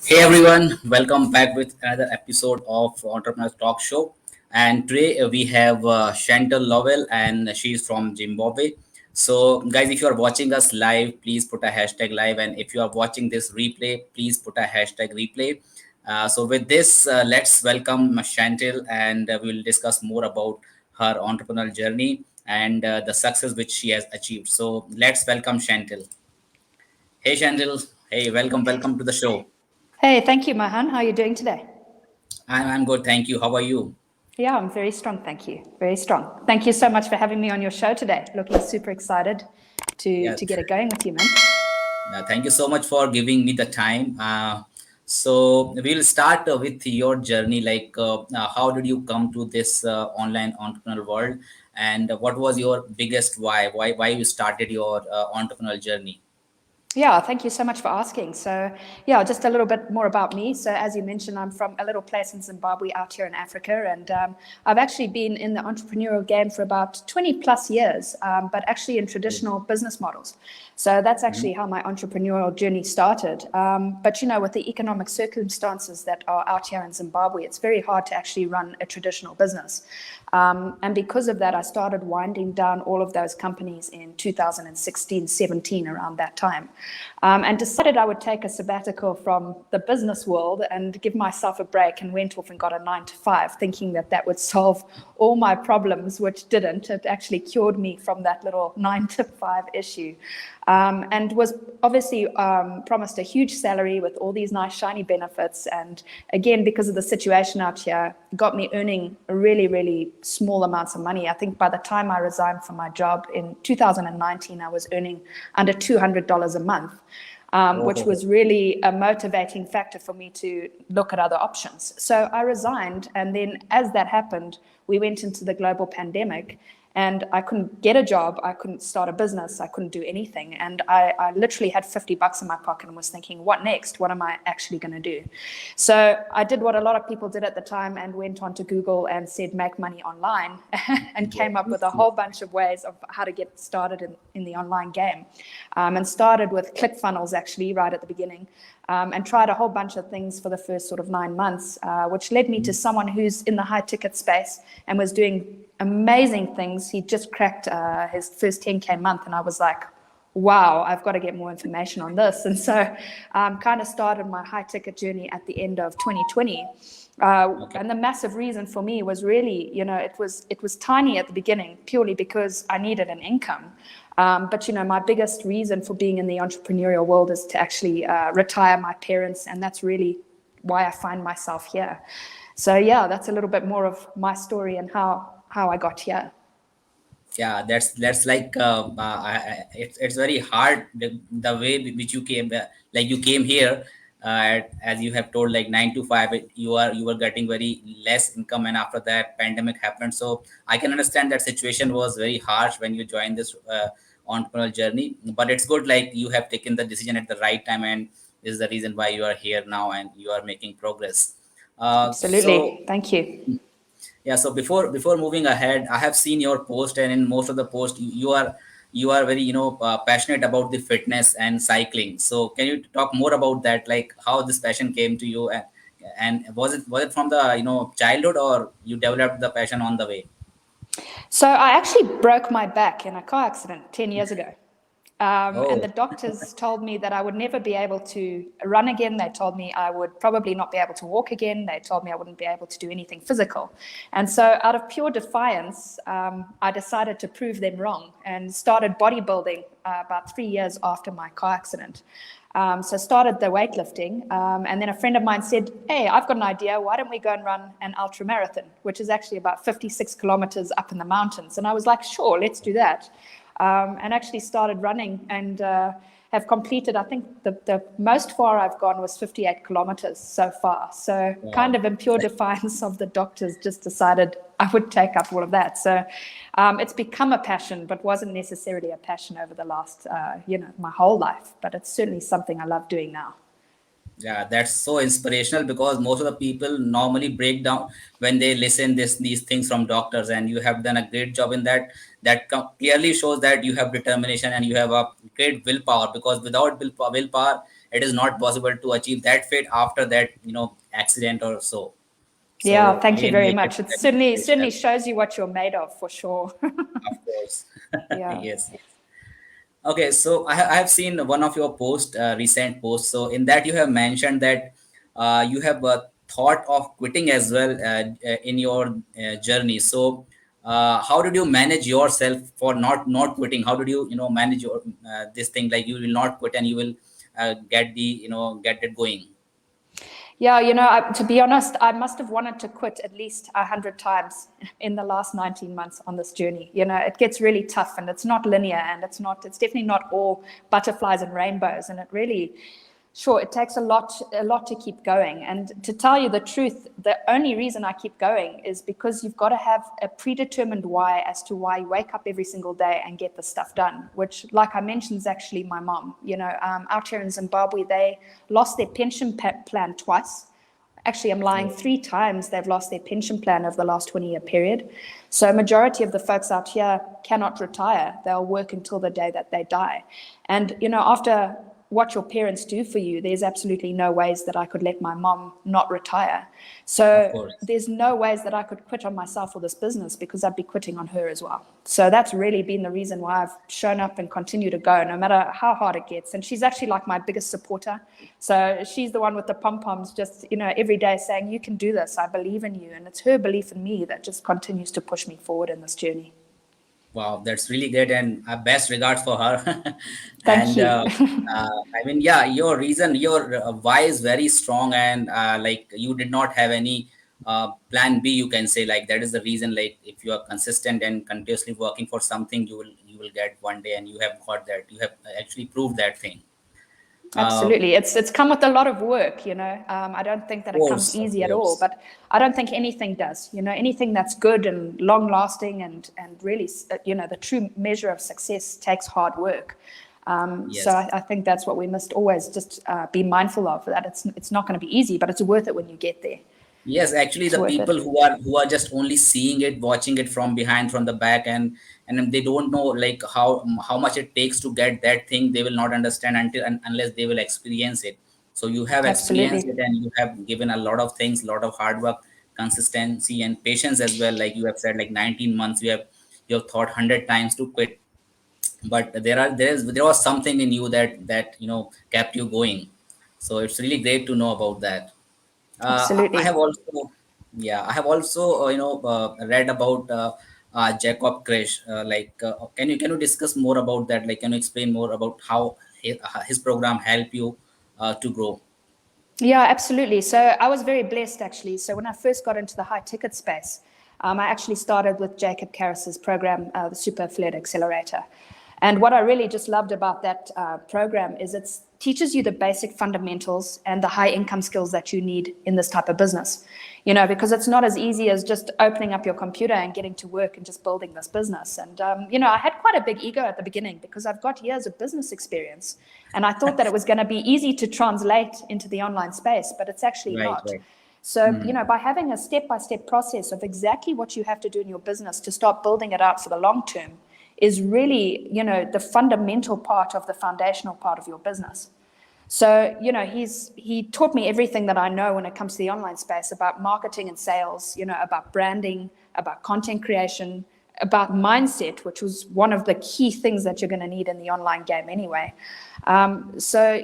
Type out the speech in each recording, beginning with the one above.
Hey everyone, welcome back with another episode of Entrepreneurs Talk Show. And today we have Chantal Lovell, and she's from Zimbabwe. So, guys, if you are watching us live, please put a hashtag live. And if you are watching this replay, please put a hashtag replay. So, with this, let's welcome Chantal, and we will discuss more about her entrepreneurial journey and the success which she has achieved. So, let's welcome Chantal. Hey, Chantal. Hey, welcome to the show. Hey, thank you, Mahan. How are you doing today? I'm good, thank you. How are you? Yeah, I'm very strong, thank you. Very strong. Thank you so much for having me on your show today. Looking super excited to Yeah, to get it going with you, man. thank you so much for giving me the time. So we'll start with your journey. How did you come to this online entrepreneurial world, and what was your biggest why? Why you started your entrepreneurial journey? Yeah, thank you so much for asking. So, yeah, just a little bit more about me. So, as you mentioned, I'm from a little place in Zimbabwe out here in Africa, and I've actually been in the entrepreneurial game for about 20 plus years, but actually in traditional business models. So, that's actually how my entrepreneurial journey started. But, with the economic circumstances that are out here in Zimbabwe, it's very hard to actually run a traditional business. And because of that, I started winding down all of those companies in 2016, 17, around that time, and decided I would take a sabbatical from the business world and give myself a break, and went off and got a 9 to 5, thinking that that would solve all my problems, which didn't. It actually cured me from that little 9 to 5 issue. And was obviously promised a huge salary with all these nice shiny benefits. And again, because of the situation out here, got me earning really, really small amounts of money. I think by the time I resigned from my job in 2019, I was earning under $200 a month. Which Oh, was really a motivating factor for me to look at other options. So I resigned, and then as that happened, we went into the global pandemic, and I couldn't get a job, I couldn't start a business, I couldn't do anything. And I literally had $50 in my pocket and was thinking, what next? What am I actually going to do? So I did what a lot of people did at the time and went onto Google and said, make money online, and came up with a whole bunch of ways of how to get started in the online game. And started with ClickFunnels actually right at the beginning. And tried a whole bunch of things for the first sort of 9 months, which led me to someone who's in the high ticket space and was doing amazing things. He just cracked his first 10K month, and I was like, wow, I've got to get more information on this. And so kind of started my high ticket journey at the end of 2020. okay. And the massive reason for me was really, it was tiny at the beginning, purely because I needed an income. But my biggest reason for being in the entrepreneurial world is to actually retire my parents, and that's really why I find myself here. So yeah, that's a little bit more of my story and how I got here. Yeah, that's like it's very hard the way which you came, like you came here, as you have told, like 9 to 5. You were getting very less income, and after that pandemic happened. So I can understand that situation was very harsh when you joined this entrepreneurial journey. But it's good, like you have taken the decision at the right time, and this is the reason why you are here now and you are making progress. So Absolutely. Thank you. yeah, so before moving ahead, I have seen your post, and in most of the post you are very passionate about the fitness and cycling. So can you talk more about that, like how this passion came to you, and was it from the childhood, or you developed the passion on the way? So I actually broke my back in a car accident 10 years ago. And the Oh, doctors told me that I would never be able to run again. They told me I would probably not be able to walk again. They told me I wouldn't be able to do anything physical. And so, out of pure defiance, I decided to prove them wrong and started bodybuilding about 3 years after my car accident. So started the weightlifting, and then a friend of mine said, hey, I've got an idea. Why don't we go and run an ultra marathon, which is actually about 56 kilometers up in the mountains? And I was like, sure, let's do that. And actually started running, and have completed, I think the most far I've gone was 58 kilometers so far. So kind wow. of in pure defiance of the doctors, just decided I would take up all of that. So it's become a passion, but wasn't necessarily a passion over the last, my whole life. But it's certainly something I love doing now. Yeah, that's so inspirational, because most of the people normally break down when they listen these things from doctors, and you have done a great job in that. Clearly shows that you have determination and you have a great willpower, because without willpower, it is not possible to achieve that fit after that, accident or so. Yeah, So thank you really, very really much. It certainly inspirational, shows you what you're made of, for sure. of course. Yeah. Yes. Okay, so I have seen one of your recent posts. So in that you have mentioned that you have a thought of quitting as well in your journey. So how did you manage yourself for not quitting? How did you manage your this thing, like you will not quit and you will get it going? Yeah, to be honest, I must have wanted to quit at least 100 times in the last 19 months on this journey. It gets really tough and it's not linear and it's definitely not all butterflies and rainbows. And it really, sure, it takes a lot to keep going. And to tell you the truth, the only reason I keep going is because you've got to have a predetermined why as to why you wake up every single day and get the stuff done, which, like I mentioned, is actually my mom. Out here in Zimbabwe, they lost their pension plan twice. Actually, I'm lying, 3 times they've lost their pension plan over the last 20-year period. So a majority of the folks out here cannot retire. They'll work until the day that they die. And, after what your parents do for you, there's absolutely no ways that I could let my mom not retire. Of So course. there's no ways that I could quit on myself or this business because I'd be quitting on her as well. So that's really been the reason why I've shown up and continue to go, no matter how hard it gets. And she's actually like my biggest supporter. So she's the one with the pom-poms just, every day saying, you can do this, I believe in you. And it's her belief in me that just continues to push me forward in this journey. Wow, that's really great, and best regards for her. Thank And you. I mean, yeah, your why is very strong, and like you did not have any plan B. You can say like that is the reason. Like if you are consistent and continuously working for something, you will get one day, and you have got that. You have actually proved that thing. Of Absolutely. It's come with a lot of work. I don't think that it comes course, of easy at all, course. but I don't think anything does. Anything that's good and long lasting and really, the true measure of success takes hard work. So Yes. I think that's what we must always just be mindful of, that it's not going to be easy, but it's worth it when you get there. Yes, actually, It's the worth it. people who are just only seeing it, watching it from behind, from the back, and then they don't know like how much it takes to get that thing. They will not understand unless they will experience it. So you have experienced Absolutely. it, and you have given a lot of things, lot of hard work, consistency, and patience as well. Like you have said, like 19 months, you have thought 100 times to quit, but there was something in you that kept you going. So it's really great to know about that. I Absolutely. have also, yeah, I have also, read about Jacob Krish. Can you discuss more about that? Like, can you explain more about how his program helped you to grow? Yeah, absolutely. So I was very blessed, actually. So when I first got into the high ticket space, I actually started with Jacob Karras's program, the Super Affiliate Accelerator. And what I really just loved about that program is it teaches you the basic fundamentals and the high income skills that you need in this type of business. Because it's not as easy as just opening up your computer and getting to work and just building this business. And, I had quite a big ego at the beginning because I've got years of business experience. And I thought that it was going to be easy to translate into the online space, but it's actually Right, not. right. So, by having a step-by-step process of exactly what you have to do in your business to start building it out for the long term is really, the fundamental part of the foundational part of your business. So, he taught me everything that I know when it comes to the online space about marketing and sales, about branding, about content creation, about mindset, which was one of the key things that you're going to need in the online game anyway. So,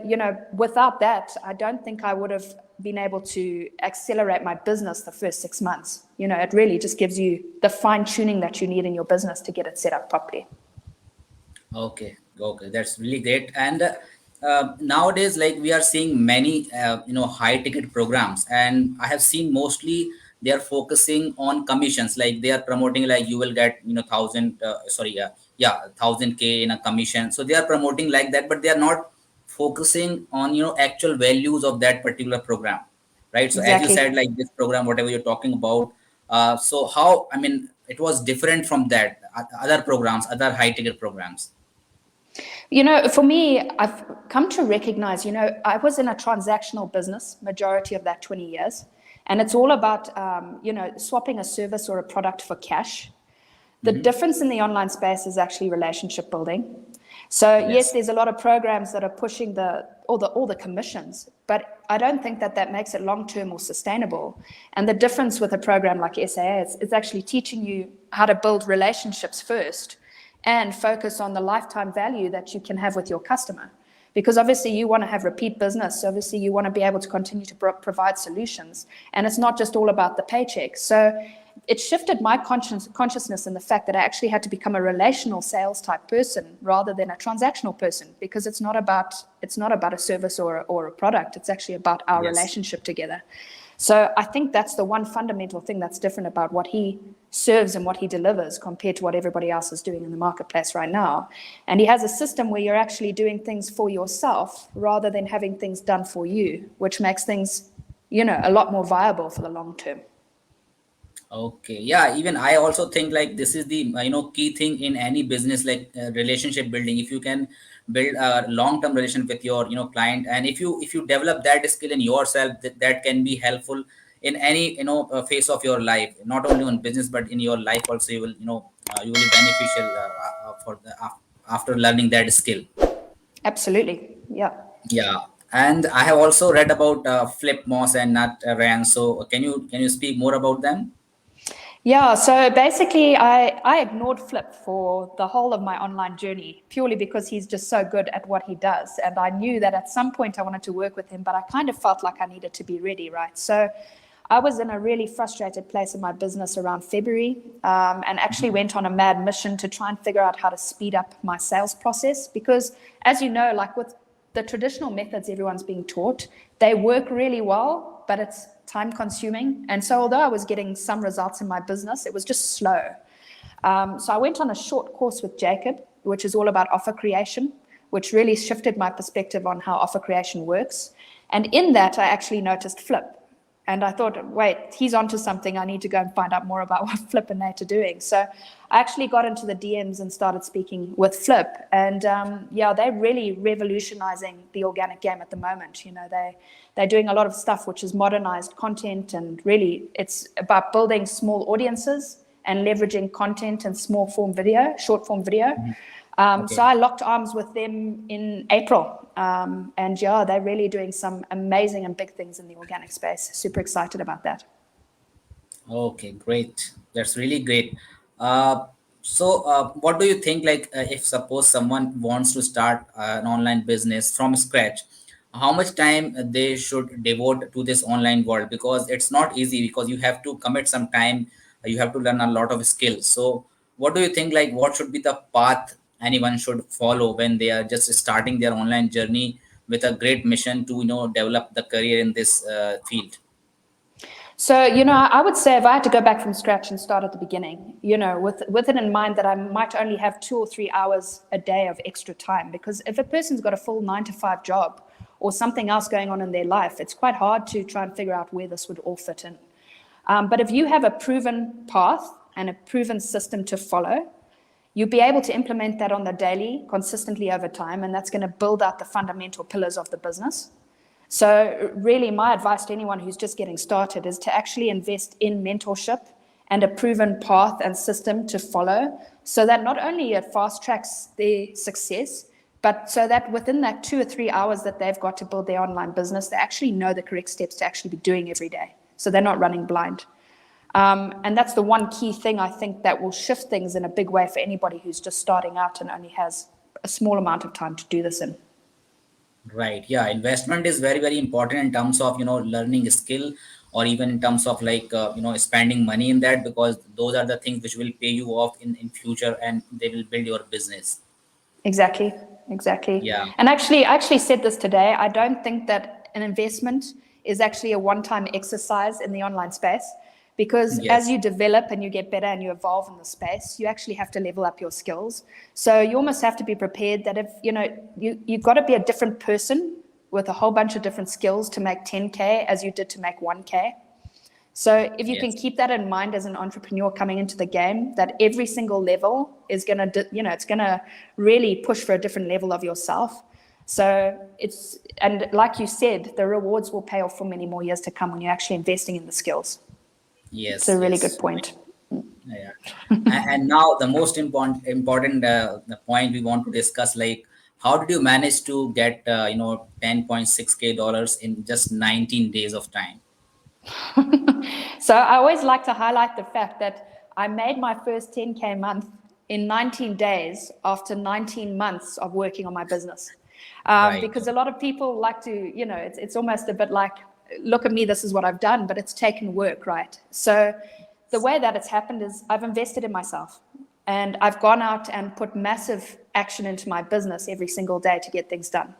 without that, I don't think I would have been able to accelerate my business the first 6 months. It really just gives you the fine tuning that you need in your business to get it set up properly. Okay, okay, that's really great. And nowadays, like we are seeing many, high ticket programs, and I have seen mostly they are focusing on commissions. Like they are promoting, like you will get, thousand, sorry, yeah, 1,000K in a commission. So they are promoting like that, but they are not focusing on actual values of that particular program, right? So as you Exactly. said, like this program, whatever you're talking about. So how? I mean, it was different from that other programs, other high ticket programs. For me, I've come to recognize, I was in a transactional business majority of that 20 years, and it's all about, swapping a service or a product for cash. The difference in the online space is actually relationship building. So yes, Yes. there's a lot of programs that are pushing all the commissions, but I don't think that makes it long-term or sustainable. And the difference with a program like SAA is it's actually teaching you how to build relationships first and focus on the lifetime value that you can have with your customer. Because obviously you want to have repeat business. So obviously you want to be able to continue to provide solutions. And it's not just all about the paycheck. So it shifted my consciousness in the fact that I actually had to become a relational sales type person rather than a transactional person, because it's not about a service or a product. It's actually about our Yes. relationship together. So I think that's the one fundamental thing that's different about what he serves and what he delivers compared to what everybody else is doing in the marketplace right now. And he has a system where you're actually doing things for yourself rather than having things done for you, which makes things, a lot more viable for the long term. Okay. Yeah. Even I also think like this is the key thing in any business, like relationship building. If you can build a long term relation with your client, and if you develop that skill in yourself, that can be helpful in any phase of your life, not only on business but in your life also. You will be beneficial after learning that skill. Absolutely. Yeah. Yeah. And I have also read about Flip Moss and Nat Ryan. So can you speak more about them? Yeah, so basically, I ignored Flip for the whole of my online journey purely because he's just so good at what he does. And I knew that at some point I wanted to work with him, but I kind of felt like I needed to be ready, right? So I was in a really frustrated place in my business around February, and actually went on a mad mission to try and figure out how to speed up my sales process. Because, as you know, like with the traditional methods everyone's being taught, they work really well, but it's time consuming. And so although I was getting some results in my business, it was just slow. So I went on a short course with Jacob, which is all about offer creation, which really shifted my perspective on how offer creation works. And in that, I actually noticed Flip. And I thought, wait, he's onto something. I need to go and find out more about what Flip and Nate are doing. So I actually got into the DMs and started speaking with Flip. And they're really revolutionizing the organic game at the moment. They're doing a lot of stuff which is modernized content, and really it's about building small audiences and leveraging content and short form video. So Okay. I locked arms with them in April. And they're really doing some amazing and big things in the organic space. Super excited about that. Okay, great. That's really great. What do you think? Like, if suppose someone wants to start an online business from scratch, how much time they should devote to this online world? Because it's not easy. Because you have to commit some time. You have to learn a lot of skills. So, what do you think? Like, what should be the path anyone should follow when they are just starting their online journey with a great mission to develop the career in this field? So, I would say if I had to go back from scratch and start at the beginning, with it in mind that I might only have 2 or 3 hours a day of extra time, because if a person's got a full 9 to 5 job or something else going on in their life, it's quite hard to try and figure out where this would all fit in. But if you have a proven path and a proven system to follow, you'll be able to implement that on the daily, consistently over time, and that's going to build out the fundamental pillars of the business. So really, my advice to anyone who's just getting started is to actually invest in mentorship and a proven path and system to follow, so that not only it fast tracks their success, but so that within that 2 or 3 hours that they've got to build their online business, they actually know the correct steps to actually be doing every day. So they're not running blind. And that's the one key thing I think that will shift things in a big way for anybody who's just starting out and only has a small amount of time to do this in. Right. Yeah. Investment is very, very important in terms of, learning a skill, or even in terms of like, spending money in that, because those are the things which will pay you off in future, and they will build your business. Exactly, exactly. Yeah. And actually, I actually said this today. I don't think that an investment is actually a one-time exercise in the online space, because as Yes. you develop and you get better and you evolve in the space, you actually have to level up your skills. So you almost have to be prepared that if, you've got to be a different person with a whole bunch of different skills to make 10K as you did to make 1K. So if you can Yes. keep that in mind as an entrepreneur coming into the game, that every single level is going to, it's going to really push for a different level of yourself. So and like you said, the rewards will pay off for many more years to come when you're actually investing in the skills. It's Yes. a really good Yes. Right. point. Yeah. And now the most important the point we want to discuss, like how did you manage to get 10.6K dollars in just 19 days of time? So I always like to highlight the fact that I made my first 10K month in 19 days after 19 months of working on my business. Right. Because a lot of people like to, it's almost a bit like, look at me, this is what I've done, but it's taken work, right? So the way that it's happened is I've invested in myself and I've gone out and put massive action into my business every single day to get things done.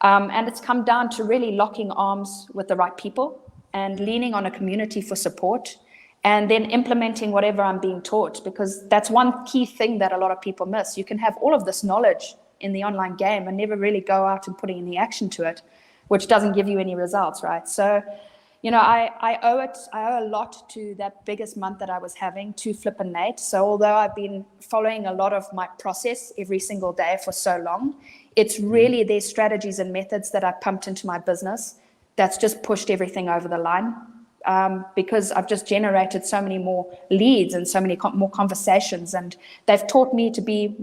And it's come down to really locking arms with the right people and leaning on a community for support and then implementing whatever I'm being taught, because that's one key thing that a lot of people miss. You can have all of this knowledge in the online game and never really go out and putting any action to it, which doesn't give you any results, right? So, I owe a lot to that biggest month that I was having to Flip and Nate. So although I've been following a lot of my process every single day for so long, it's really their strategies and methods that I pumped into my business that's just pushed everything over the line. Because I've just generated so many more leads and so many more conversations, and they've taught me to be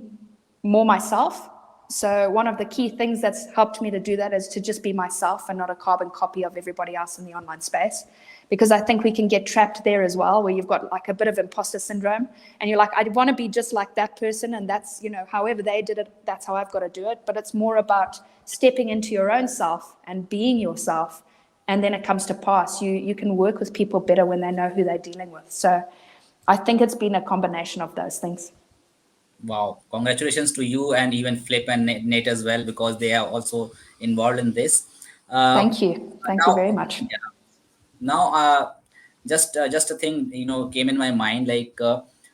more myself. So one of the key things that's helped me to do that is to just be myself and not a carbon copy of everybody else in the online space. Because I think we can get trapped there as well, where you've got like a bit of imposter syndrome and you're like, I want to be just like that person. And that's, however they did it, that's how I've got to do it. But it's more about stepping into your own self and being yourself. And then it comes to pass. You can work with people better when they know who they're dealing with. So I think it's been a combination of those things. Wow, congratulations to you and even Flip and Nate as well, because they are also involved in this. Uh, Thank you. Thank you now, very much. yeah, now just a thing came in my mind, like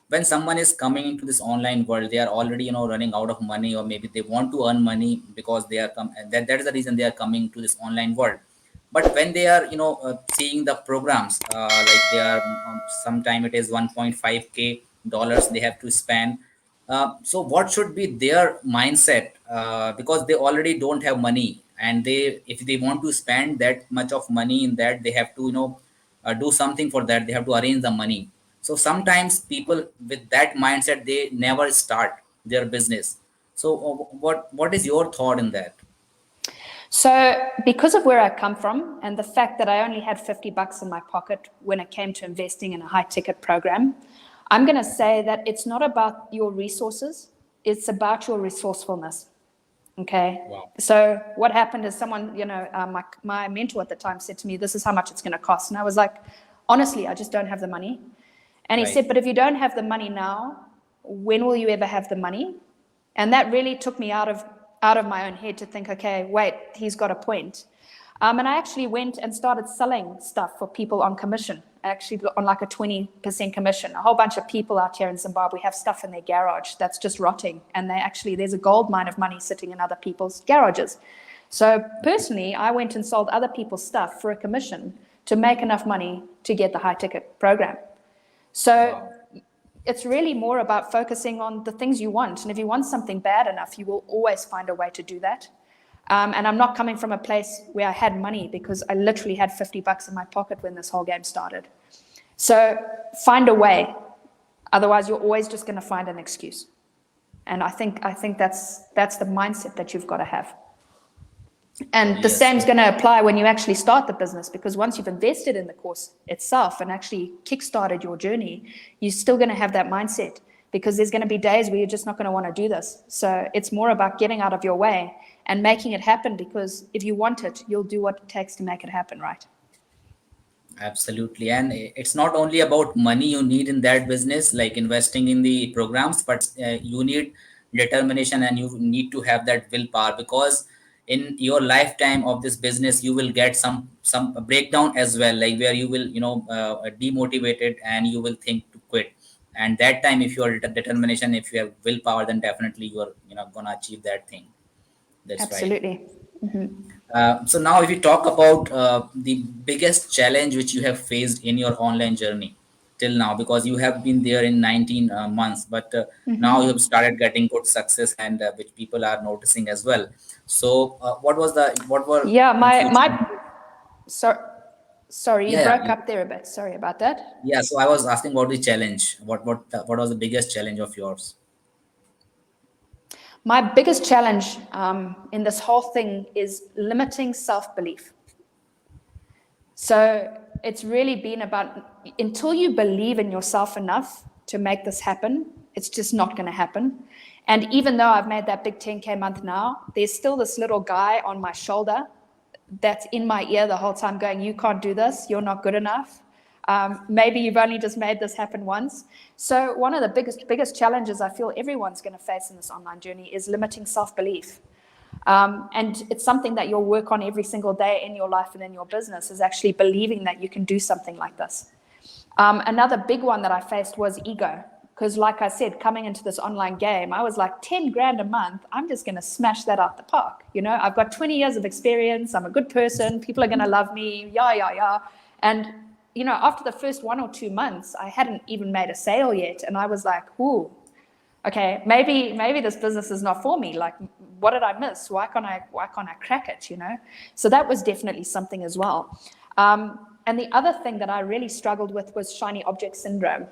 when someone is coming into this online world, they are already running out of money, or maybe they want to earn money because they are that is the reason they are coming to this online world. But when they are seeing the programs, like they are sometime it is 1.5K dollars they have to spend. So what should be their mindset, because they already don't have money, and they if they want to spend that much of money in that, they have to do something for that, they have to arrange the money. So sometimes people with that mindset, they never start their business. So what is your thought in that? So, because of where I come from and the fact that I only had $50 in my pocket when it came to investing in a high ticket program, I'm going to say that it's not about your resources, it's about your resourcefulness. Okay. Wow. So, what happened is someone, my mentor at the time said to me, "This is how much it's going to cost." And I was like, honestly, I just don't have the money. And he Right. said, "But if you don't have the money now, when will you ever have the money?" And that really took me out of my own head to think, okay, wait, he's got a point. And I actually went and started selling stuff for people on commission, actually on like a 20% commission. A whole bunch of people out here in Zimbabwe have stuff in their garage that's just rotting. And there's a gold mine of money sitting in other people's garages. So personally, I went and sold other people's stuff for a commission to make enough money to get the high ticket program. So Wow. it's really more about focusing on the things you want. And if you want something bad enough, you will always find a way to do that. And I'm not coming from a place where I had money, because I literally had $50 in my pocket when this whole game started. So find a way. Otherwise, you're always just going to find an excuse. And I think that's the mindset that you've got to have. And the Yes. same is going to apply when you actually start the business, because once you've invested in the course itself and actually kickstarted your journey, you're still going to have that mindset, because there's going to be days where you're just not going to want to do this. So it's more about getting out of your way and making it happen, because if you want it, you'll do what it takes to make it happen, right? Absolutely. And it's not only about money you need in that business, like investing in the programs, but you need determination, and you need to have that willpower, because in your lifetime of this business, you will get some breakdown as well, like where you will, demotivated, and you will think to quit. And that time, if you are determination, if you have willpower, then definitely you are, gonna achieve that thing. That's right. Absolutely. So now, if you talk about the biggest challenge which you have faced in your online journey till now, because you have been there in 19 months, but now you have started getting good success, and which people are noticing as well. So, what were Yeah, few challenges? so Sorry, you Yeah, broke yeah. up there a bit. Sorry about that. Yeah, so I was asking about the challenge. What was the biggest challenge of yours? My biggest challenge in this whole thing is limiting self belief. So it's really been about until you believe in yourself enough to make this happen, it's just not going to happen. And even though I've made that big 10K month now, there's still this little guy on my shoulder that's in my ear the whole time going, you can't do this, you're not good enough. Maybe you've only just made this happen once. So one of the biggest challenges I feel everyone's going to face in this online journey is limiting self-belief. And it's something that you'll work on every single day in your life and in your business, is actually believing that you can do something like this. Another big one that I faced was ego. Because like I said, coming into this online game, I was like 10 grand a month. I'm just going to smash that out the park. You know, I've got 20 years of experience. I'm a good person. People are going to love me. Yeah. And, you know, after the first 1 or 2 months, I hadn't even made a sale yet. And I was like, ooh, okay, maybe this business is not for me. Like, what did I miss? Why can't I crack it? You know, so that was definitely something as well. And the other thing that I really struggled with was shiny object syndrome,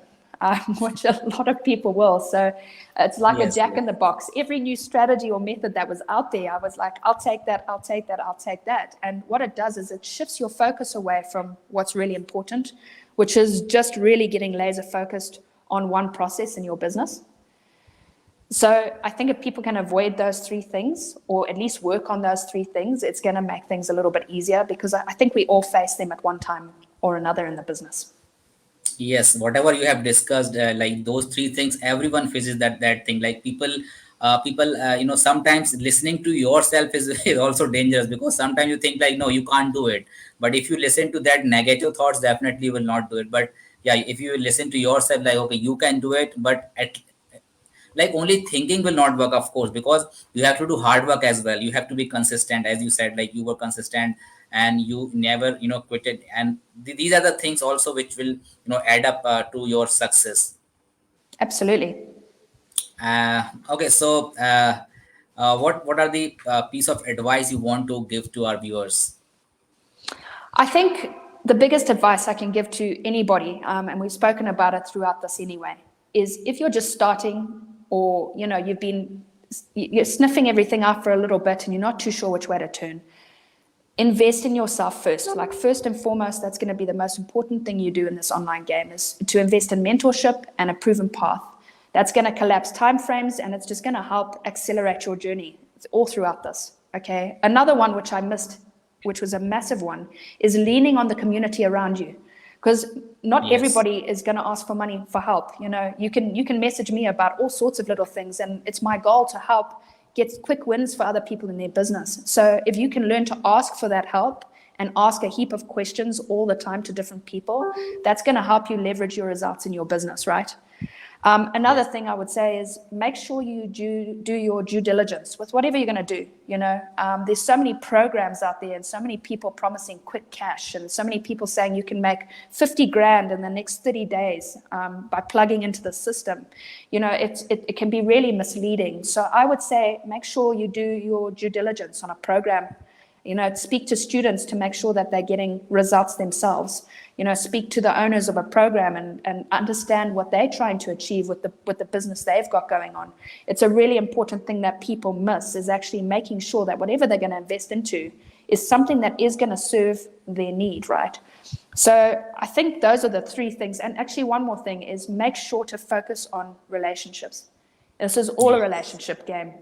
which a lot of people will. So it's like a Yes, jack yes. in the box. Every new strategy or method that was out there, I was like, I'll take that, I'll take that, I'll take that. And what it does is it shifts your focus away from what's really important, which is just really getting laser focused on one process in your business. So I think if people can avoid those three things, or at least work on those three things, it's going to make things a little bit easier, because I think we all face them at one time or another in the business. Yes, whatever you have discussed, like those three things, everyone faces that thing. Like people, you know, sometimes listening to yourself is, is also dangerous, because sometimes you think like, no, you can't do it. But if you listen to that negative thoughts, definitely you will not do it. But yeah, if you listen to yourself, like, okay, you can do it, but at like only thinking will not work, of course, because you have to do hard work as well. You have to be consistent, as you said, like you were consistent and you never, you know, quit it. And these are the things also which will, you know, add up to your success. Absolutely. Okay, so what are the piece of advice you want to give to our viewers? I think the biggest advice I can give to anybody, and we've spoken about it throughout this anyway, is if you're just starting, or you know you're sniffing everything out for a little bit and you're not too sure which way to turn, invest in yourself first. Like, first and foremost, that's going to be the most important thing you do in this online game, is to invest in mentorship and a proven path. That's going to collapse timeframes, and it's just going to help accelerate your journey all throughout this. Okay. Another one which I missed, which was a massive one, is leaning on the community around you, because not Yes. everybody is going to ask for money for help. You know, you can message me about all sorts of little things, and it's my goal to help get quick wins for other people in their business. So if you can learn to ask for that help and ask a heap of questions all the time to different people, that's going to help you leverage your results in your business, right? Another Yes. thing I would say is make sure you do your due diligence with whatever you're going to do. You know, there's so many programs out there and so many people promising quick cash, and so many people saying you can make 50 grand in the next 30 days by plugging into the system. You know, it can be really misleading. So I would say make sure you do your due diligence on a program. You know, speak to students to make sure that they're getting results themselves. You know, speak to the owners of a program and understand what they're trying to achieve with the business they've got going on. It's a really important thing that people miss, is actually making sure that whatever they're going to invest into is something that is going to serve their need, right? So I think those are the three things. And actually, one more thing is make sure to focus on relationships. This is all a Yes. relationship game.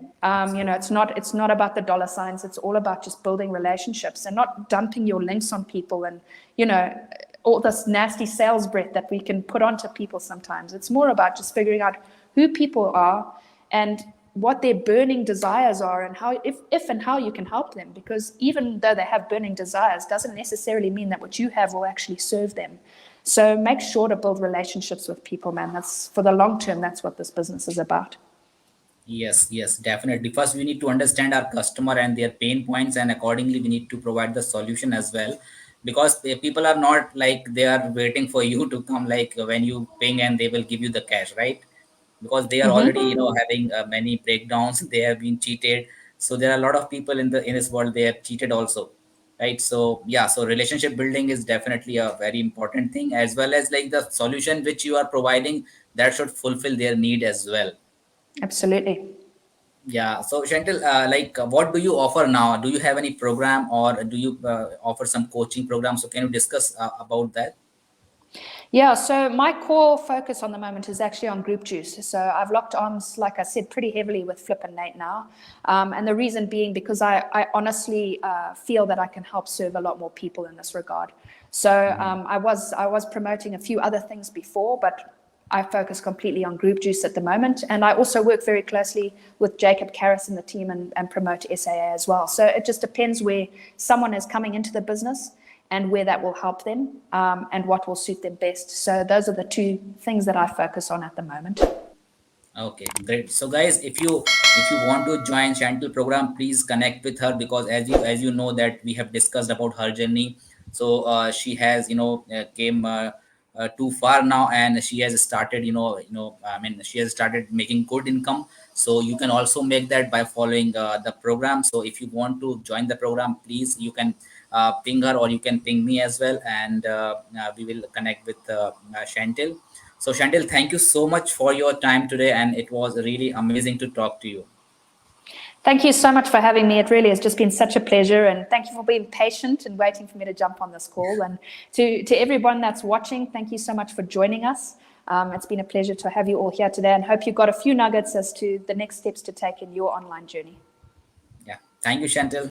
You know, it's not about the dollar signs. It's all about just building relationships and not dumping your links on people, and you know, all this nasty sales breath that we can put onto people sometimes. It's more about just figuring out who people are and what their burning desires are, and how, if and how you can help them. Because even though they have burning desires, doesn't necessarily mean that what you have will actually serve them. So make sure to build relationships with people, man. That's for the long term. That's what this business is about. Yes, yes, definitely. First, we need to understand our customer and their pain points, and accordingly, we need to provide the solution as well. Because people are not like they are waiting for you to come, like when you ping and they will give you the cash, right? Because they are already, you know, having many breakdowns. They have been cheated. So there are a lot of people in this world. They have cheated also. right? So yeah, so relationship building is definitely a very important thing, as well as like the solution which you are providing that should fulfill their need as well. Absolutely. Yeah. So Chantal, what do you offer now? Do you have any program, or do you offer some coaching program? So can you discuss about that? Yeah, so my core focus on the moment is actually on group juice. So I've locked arms, like I said, pretty heavily with Flip and Nate now. And the reason being because I honestly feel that I can help serve a lot more people in this regard. So I was promoting a few other things before, but I focus completely on group juice at the moment. And I also work very closely with Jacob Karras and the team and promote SAA as well. So it just depends where someone is coming into the business and where that will help them and what will suit them best. So those are the two things that I focus on at the moment. Okay, great. So guys, if you want to join Chantal program, please connect with her, because as you know that we have discussed about her journey. So she has came too far now, and she has started I mean, she has started making good income. So you can also make that by following the program. So if you want to join the program, please you can ping her, or you can ping me as well, and we will connect with Chantal. So, Chantal, thank you so much for your time today, and it was really amazing to talk to you. Thank you so much for having me. It really has just been such a pleasure. And thank you for being patient and waiting for me to jump on this call. And to everyone that's watching, thank you so much for joining us. It's been a pleasure to have you all here today, and hope you got a few nuggets as to the next steps to take in your online journey. Yeah, thank you, Chantal.